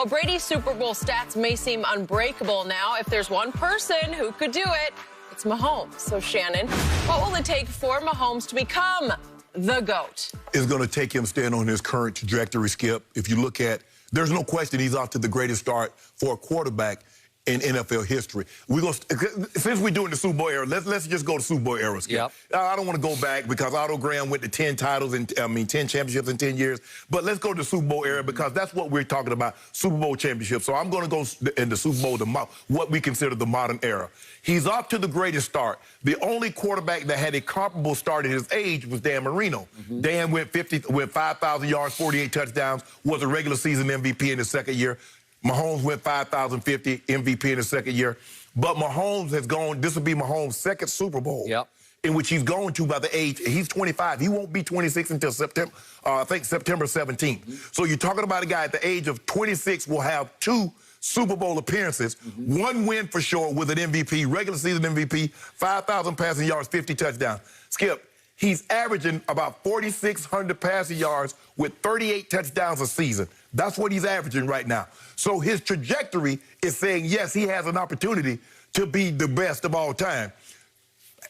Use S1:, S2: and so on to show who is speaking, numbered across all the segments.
S1: Well, Brady's Super Bowl stats may seem unbreakable now. If there's one person who could do it, it's Mahomes. So, Shannon, what will it take for Mahomes to become the GOAT?
S2: It's going to take him staying on his current trajectory, Skip. If you look at, there's no question he's off to the greatest start for a quarterback in NFL history. We're going to, since we're doing the Super Bowl era, let's just go to Super Bowl era, Skip.
S3: Yep.
S2: I don't want to go back because Otto Graham went to 10 titles and 10 championships in 10 years. But let's go to the Super Bowl era because that's what we're talking about, Super Bowl championship. So I'm going to go in the Super Bowl, what we consider the modern era. He's off to the greatest start. The only quarterback that had a comparable start at his age was Dan Marino. Dan went 5,000 yards, 48 touchdowns, was a regular season MVP in his second year. Mahomes went 5,050, MVP in his second year. But Mahomes has gone, this will be Mahomes' second Super Bowl.
S3: Yep.
S2: In which he's going to by the age, he's 25. He won't be 26 until September, I think September 17th. So you're talking about a guy at the age of 26 will have 2 Super Bowl appearances, 1 win for sure with an MVP, regular season MVP, 5,000 passing yards, 50 touchdowns. Skip, he's averaging about 4,600 passing yards with 38 touchdowns a season. That's what he's averaging right now. So his trajectory is saying, yes, he has an opportunity to be the best of all time.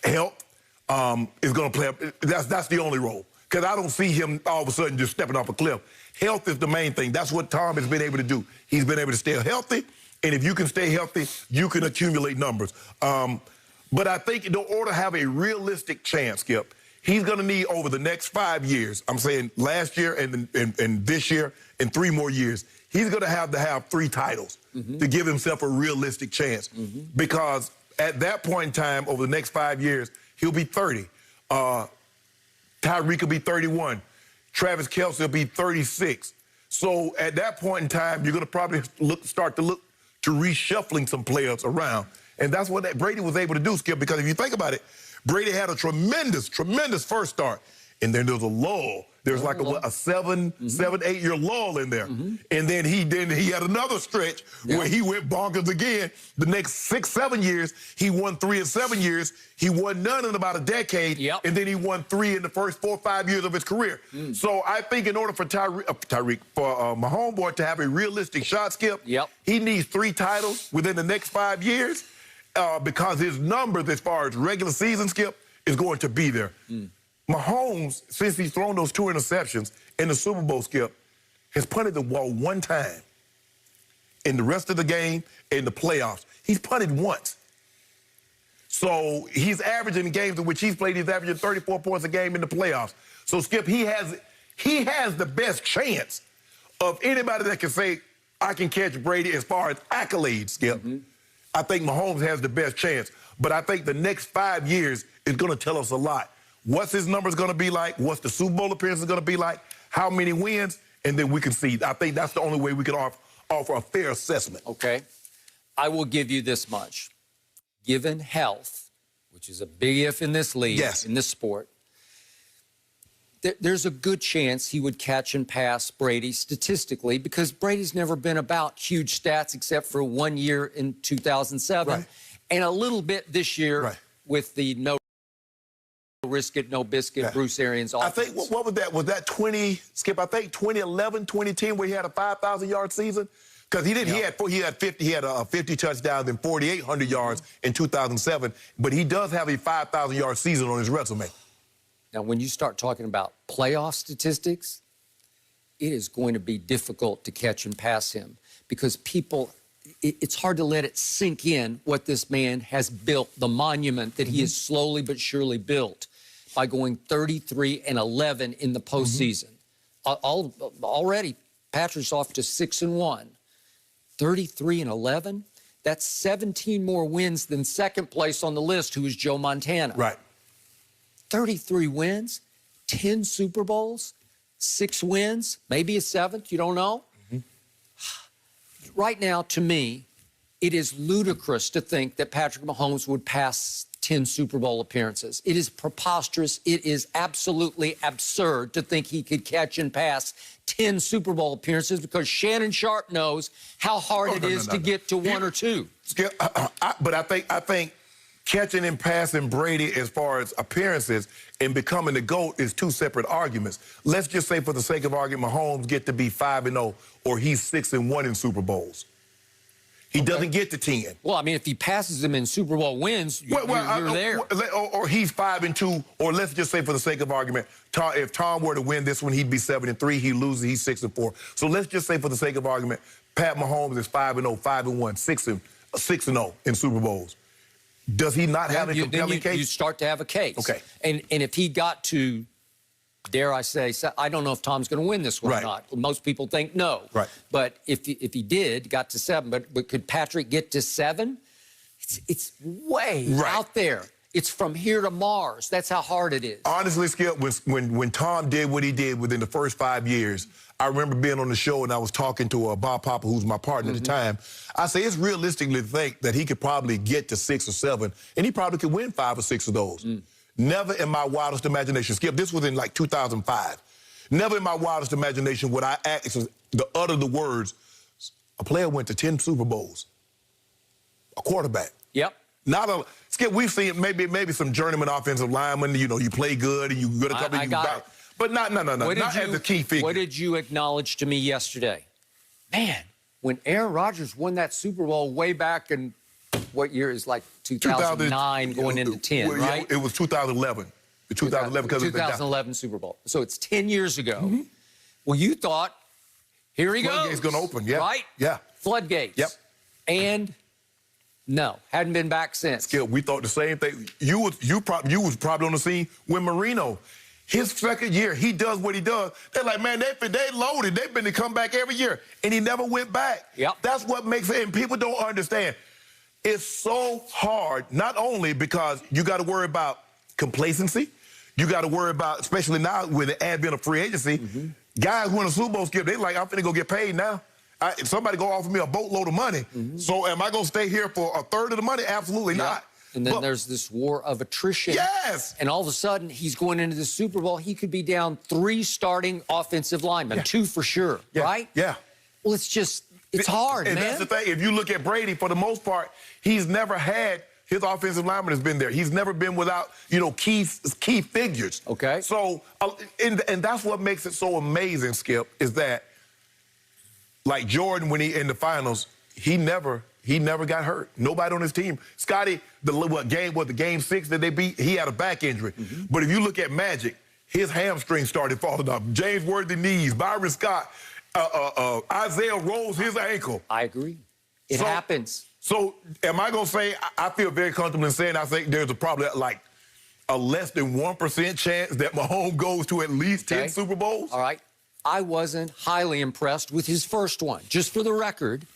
S2: Health is going to play, that's the only role. Because I don't see him all of a sudden just stepping off a cliff. Health is the main thing. That's what Tom has been able to do. He's been able to stay healthy, and if you can stay healthy, you can accumulate numbers. But I think in order to have a realistic chance, Skip, he's going to need over the next 5 years, I'm saying last year and this year and 3 more years, he's going to have 3 titles to give himself a realistic chance. Because at that point in time, over the next 5 years, he'll be 30. Tyreek will be 31. Travis Kelce will be 36. So at that point in time, you're going to probably start to look to reshuffling some players around. And that's what Brady was able to do, Skip, because if you think about it, Brady had a tremendous first start. And then there's a lull. There's like a 7, 8 year lull in there. And then he had another stretch where he went bonkers again. The next 6, 7 years, he won 3 in 7 years. He won none in about a decade. And then he won 3 in the first 4 or 5 years of his career. So I think in order for Mahomes to have a realistic shot, Skip, he needs 3 titles within the next 5 years because his numbers as far as regular season, Skip, is going to be there. Mahomes, since he's thrown those 2 interceptions in the Super Bowl, Skip, has punted the ball 1 time. In the rest of the game, in the playoffs, he's punted once. So he's averaging in games in which he's played, he's averaging 34 points a game in the playoffs. So, Skip, he has the best chance of anybody that can say, I can catch Brady as far as accolades, Skip. I think Mahomes has the best chance. But I think the next 5 years is going to tell us a lot. What's his numbers going to be like? What's the Super Bowl appearance going to be like? How many wins? And then we can see. I think that's the only way we can offer a fair assessment.
S3: Okay. I will give you this much. Given health, which is a big if in this league, in this sport, there's a good chance he would catch and pass Brady statistically because Brady's never been about huge stats except for 1 year in 2007 and a little bit this year with the no risk it, no biscuit, Bruce Arians offense.
S2: I think, what was that? Was that 20, Skip, I think 2011, 2010, where he had a 5,000-yard season? Because he didn't, he had 50 touchdowns and 4,800 yards in 2007, but he does have a 5,000-yard season on his resume.
S3: Now, when you start talking about playoff statistics, it is going to be difficult to catch and pass him because people, it's hard to let it sink in what this man has built, the monument that he has slowly but surely built by going 33-11 in the postseason. Already, Patrick's off to 6-1. 33-11, that's 17 more wins than second place on the list, who is Joe Montana. 33 wins, 10 Super Bowls, 6 wins, maybe a 7th, you don't know. Right now, to me, it is ludicrous to think that Patrick Mahomes would pass 10 Super Bowl appearances. It is preposterous. It is absolutely absurd to think he could catch and pass 10 Super Bowl appearances because Shannon Sharp knows how hard it is to get to 1 or 2.
S2: But I think catching and passing Brady as far as appearances and becoming the GOAT is two separate arguments. Let's just say, for the sake of argument, Mahomes get to be 5-0 or he's 6-1 in Super Bowls. He doesn't get to 10.
S3: Well, I mean, if he passes them in Super Bowl wins, you're there.
S2: Or he's 5-2, or let's just say, for the sake of argument, if Tom were to win this one, he'd be 7-3. He loses, he's 6-4. So let's just say, for the sake of argument, Pat Mahomes is 5-0, 5-1, 6-0 in Super Bowls. Does he not have a compelling case?
S3: You start to have a case.
S2: Okay.
S3: And if he got to, dare I say, I don't know if Tom's going to win this one or not. Most people think no.
S2: Right.
S3: But if he got to 7, but could Patrick get to 7? It's way out there. It's from here to Mars. That's how hard it is.
S2: Honestly, Skip, when Tom did what he did within the first 5 years, I remember being on the show and I was talking to Bob Papa, who's my partner at the time. I say it's realistically to think that he could probably get to 6 or 7, and he probably could win 5 or 6 of those. Never in my wildest imagination, Skip, this was in like 2005. Never in my wildest imagination would I actually utter the words, a player went to 10 Super Bowls. A quarterback.
S3: Yep.
S2: Skip, we've seen maybe some journeyman offensive linemen, you know, you play good and you good a couple of you. But not as a key figure.
S3: What did you acknowledge to me yesterday? Man, when Aaron Rodgers won that Super Bowl way back in, what year is like 2009 going into 10, right?
S2: It was 2011. The 2011 because
S3: 2011 Super Bowl. So it's 10 years ago. Well, you thought, here he goes.
S2: Floodgates going to open, yeah.
S3: Right?
S2: Yeah.
S3: Floodgates.
S2: Yep.
S3: And no, hadn't been back since.
S2: Skip, we thought the same thing. You was probably on the scene when Marino, his second year, he does what he does. They're like, man, they loaded. They've been to come back every year, and he never went back.
S3: Yep.
S2: That's what makes it, and people don't understand. It's so hard, not only because you got to worry about complacency, you got to worry about, especially now with the advent of free agency, guys win a Super Bowl, Skip, they're like, I'm finna go get paid now. Somebody go offer me a boatload of money. So am I going to stay here for a third of the money? Absolutely not.
S3: And then there's this war of attrition.
S2: Yes.
S3: And all of a sudden, he's going into the Super Bowl. He could be down 3 starting offensive linemen, 2 for sure, right?
S2: Yeah.
S3: Well, it's hard,
S2: and
S3: man.
S2: That's the thing. If you look at Brady, for the most part, he's never had his offensive lineman has been there. He's never been without, key figures.
S3: Okay.
S2: So, and that's what makes it so amazing, Skip, is that, like Jordan, when he in the finals, he never got hurt. Nobody on his team. Scotty, the game 6 that they beat, he had a back injury. But if you look at Magic, his hamstring started falling off. James Worthy knees, Byron Scott, Isaiah Rose, his ankle.
S3: I agree. It happens.
S2: So am I going to say, I feel very comfortable in saying I think there's probably like a less than 1% chance that Mahomes goes to at least 10 Super Bowls?
S3: All right. I wasn't highly impressed with his first one. Just for the record,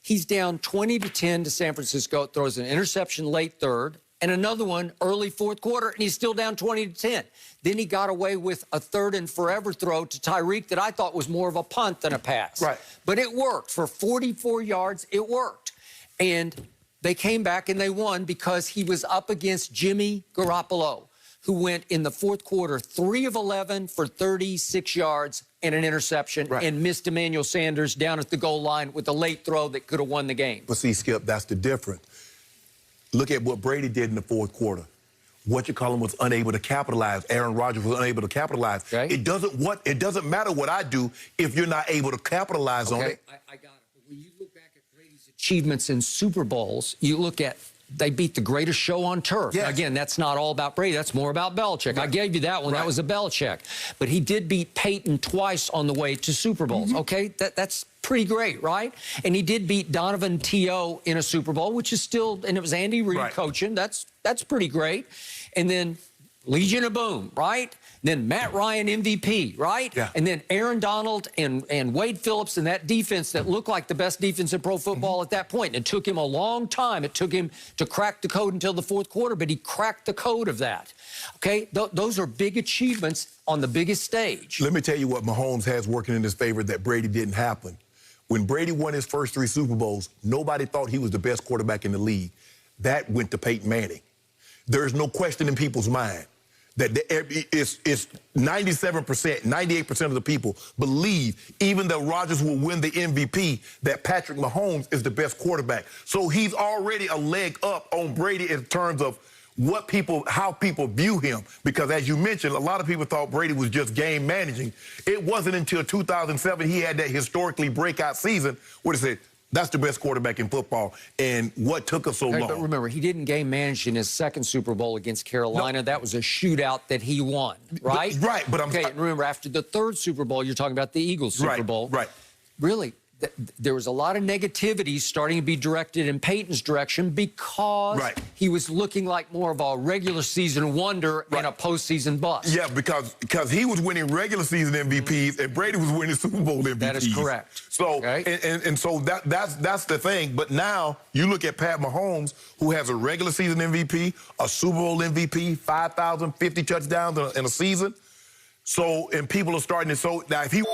S3: he's down 20-10 to San Francisco, throws an interception late third, and another one early fourth quarter, and he's still down 20-10. Then he got away with a 3rd and forever throw to Tyreek that I thought was more of a punt than a pass.
S2: Right.
S3: But it worked. For 44 yards, it worked. And they came back and they won because he was up against Jimmy Garoppolo, who went in the fourth quarter 3 of 11 for 36 yards and an interception, and missed Emmanuel Sanders down at the goal line with a late throw that could have won the game.
S2: But see, Skip, that's the difference. Look at what Brady did in the fourth quarter. What you call him was unable to capitalize. Aaron Rodgers was unable to capitalize.
S3: Okay.
S2: It doesn't matter what I do if you're not able to capitalize on it.
S3: I got it. But when you look back at Brady's achievements in Super Bowls, you look at they beat the greatest show on turf.
S2: Yes.
S3: Again, that's not all about Brady. That's more about Belichick. I gave you that one. That was a Belichick. But he did beat Peyton twice on the way to Super Bowls. Okay, that's pretty great, right? And he did beat Donovan T.O. in a Super Bowl, which is still, and it was Andy Reid coaching. That's pretty great. And then Legion of Boom, right? Then Matt Ryan MVP, right?
S2: Yeah.
S3: And then Aaron Donald and Wade Phillips and that defense that looked like the best defense in pro football at that point. And it took him a long time. It took him to crack the code until the fourth quarter, but he cracked the code of that. Okay? Those are big achievements on the biggest stage.
S2: Let me tell you what Mahomes has working in his favor that Brady didn't happen. When Brady won his first 3 Super Bowls, nobody thought he was the best quarterback in the league. That went to Peyton Manning. There's no question in people's mind. that it's 97%, 98% of the people believe, even though Rodgers will win the MVP, that Patrick Mahomes is the best quarterback. So he's already a leg up on Brady in terms of how people view him. Because as you mentioned, a lot of people thought Brady was just game managing. It wasn't until 2007 he had that historically breakout season where they said, that's the best quarterback in football. And what took us so long?
S3: But remember, he didn't game manage in his second Super Bowl against Carolina. No. That was a shootout that he won, right?
S2: Right. But
S3: and remember, after the third Super Bowl, you're talking about the Eagles Super Bowl.
S2: Right.
S3: Really, there was a lot of negativity starting to be directed in Peyton's direction because he was looking like more of a regular season wonder and a postseason bust.
S2: Yeah, because he was winning regular season MVPs and Brady was winning Super Bowl MVPs.
S3: That is correct.
S2: So and so that's the thing. But now you look at Pat Mahomes, who has a regular season MVP, a Super Bowl MVP, 5,050 touchdowns in a season. So and people are starting to now if he.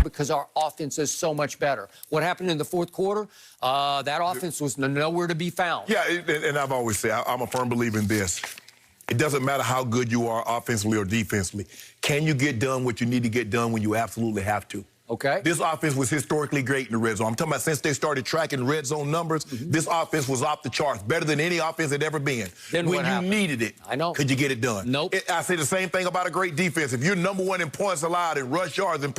S3: Because our offense is so much better. What happened in the fourth quarter? That offense was nowhere to be found.
S2: Yeah, and I've always said, I'm a firm believer in this. It doesn't matter how good you are offensively or defensively. Can you get done what you need to get done when you absolutely have to?
S3: Okay.
S2: This offense was historically great in the red zone. I'm talking about since they started tracking red zone numbers, this offense was off the charts, better than any offense had ever been.
S3: Then
S2: when you needed it, could you get it done?
S3: Nope.
S2: I say the same thing about a great defense. If you're #1 in points allowed and rush yards and